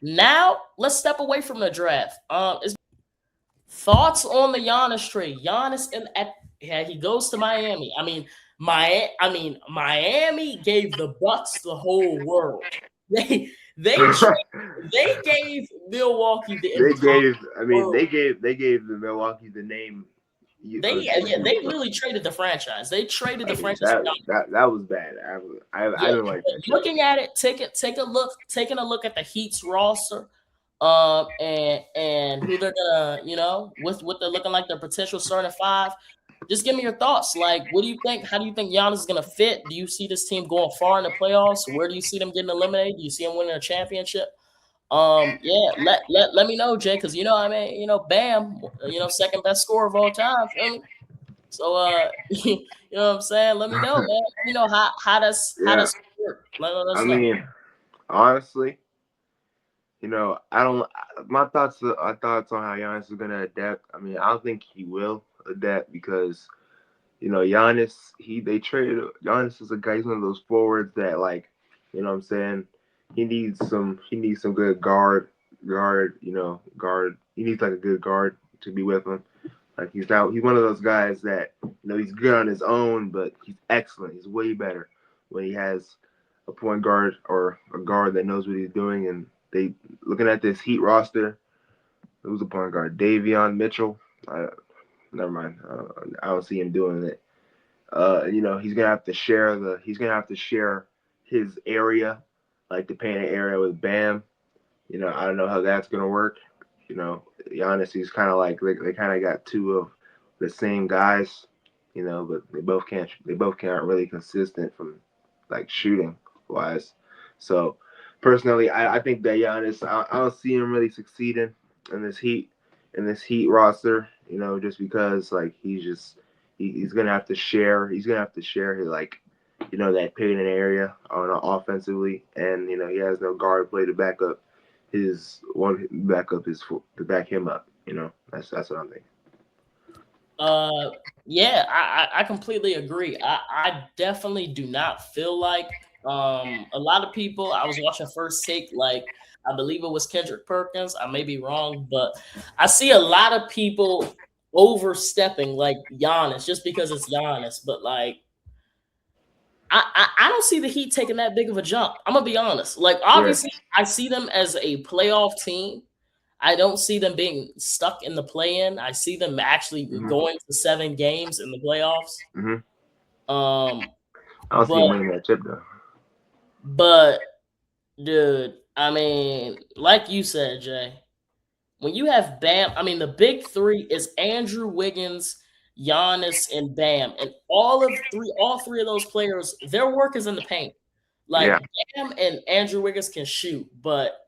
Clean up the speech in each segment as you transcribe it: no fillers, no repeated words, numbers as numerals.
Now let's step away from the draft. Thoughts on the Giannis trade? He goes to Miami. Miami gave the Bucks the whole world. They gave Milwaukee the They entire gave. I mean, world. they gave the Milwaukee the name. They really traded the franchise. They traded the I mean, franchise. that was bad. I Yeah, didn't like that shit. looking at it, taking a look at the Heat's roster, and who they're gonna, with what they're looking like, their potential starting five. Just give me your thoughts. Like, what do you think? How do you think Giannis is gonna fit? Do you see this team going far in the playoffs? Where do you see them getting eliminated? Do you see them winning a championship? Yeah, let me know, Jay, because Bam, second best scorer of all time. Feel me? So, you know what I'm saying? Let me know, man. Let me know how does Yeah, work. Let I us know. mean, honestly, I don't. My thoughts on how Giannis is gonna adapt. I mean, I don't think he will adapt because Giannis. They traded Giannis is a guy. He's one of those forwards that what I'm saying. He needs some good guard. He needs like a good guard to be with him. Like he's one of those guys that he's good on his own, but he's excellent. He's way better when he has a point guard or a guard that knows what he's doing. And they looking at this Heat roster, who's a point guard? Davion Mitchell. Never mind. I don't see him doing it. He's gonna have to share his area, like the painted area with Bam. I don't know how that's gonna work. Giannis, he's kind of like they kind of got two of the same guys, but they both can't really consistent from like shooting wise. So personally, I think that Giannis, I don't see him really succeeding in this Heat roster. Just because like he's gonna have to share. He's gonna have to share his that painted area on offensively, and he has no guard play to back him up. That's what I'm thinking. Uh, yeah, I completely agree. I definitely do not feel like a lot of people. I was watching First Take, like I believe it was Kendrick Perkins. I may be wrong, but I see a lot of people overstepping like Giannis just because it's Giannis. But like I don't see the Heat taking that big of a jump. I'm gonna be honest. Like Yeah. obviously, I see them as a playoff team. I don't see them being stuck in the play-in. I see them actually Hmm. going to 7 games in the playoffs. Hmm. Um, I don't see him but winning that chip though. but dude, I mean, like you said, Jay, when you have Bam, I mean, the big three is Andrew Wiggins, Giannis, and Bam, and all three of those players, their work is in the paint. Like Yeah. Bam and Andrew Wiggins can shoot, but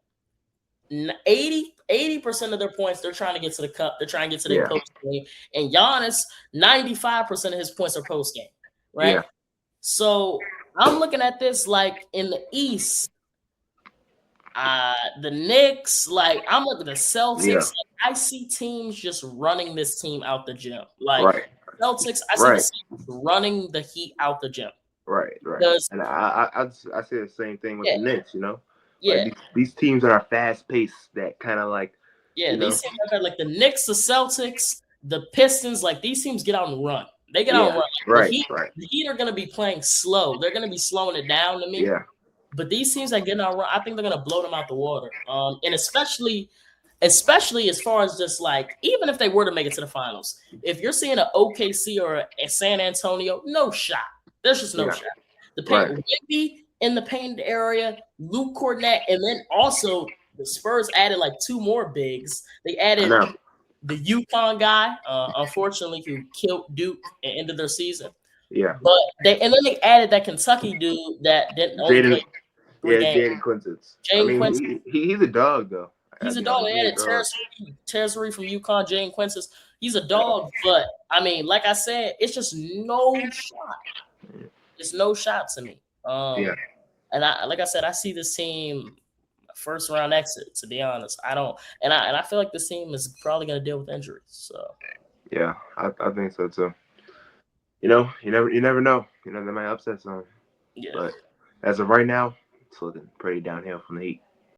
80% of their points, they're trying to get to the cup. They're trying to get to their Yeah. post game. And Giannis, 95% of his points are post game, right? Yeah. So I'm looking at this like in the East, the Knicks, like I'm looking at the Yeah. Celtics. Like, I see teams just running this team out the gym. Like Right. Celtics, I see the Right. Celtics running the Heat out the gym. Right. Right. Because And I say the same thing with yeah, the Knicks. Like yeah, these teams that are fast paced that kind of like yeah, you know these teams are like the Knicks, the Celtics, the Pistons. Like these teams get out and run. They get out and yeah. run. Right. Right. The Heat are going to be playing slow. They're going to be slowing it down to me. Yeah. But these teams that get out and run, I think they're going to blow them out the water. And especially as far as just like even if they were to make it to the finals, if you're seeing an OKC or a San Antonio, no shot. There's just no Yeah. shot. The paint Right. Wemby in the painted area, Luke Cornett, and then also the Spurs added like two more bigs. They I added know. the Yukon guy, unfortunately, who killed Duke and ended their season. Yeah. But then they added that Kentucky dude that didn't only Jaden. play three Yeah. games. Jaden Quintus. I Jane mean, Quincy, he's a dog though. I gotta he's a be dog. honest. They He's a added dog. Terrace Reed from UConn, Jane Quincy. He's a dog, but I mean, like I said, it's just no shot. It's no shot to me. Yeah. And I like I said, I see this team first round exit. To be honest, I don't, and I feel like this team is probably going to deal with injuries. So Yeah. I think so too. You never know. They might upset some. yeah, But as of right now, it's looking pretty downhill from the Heat.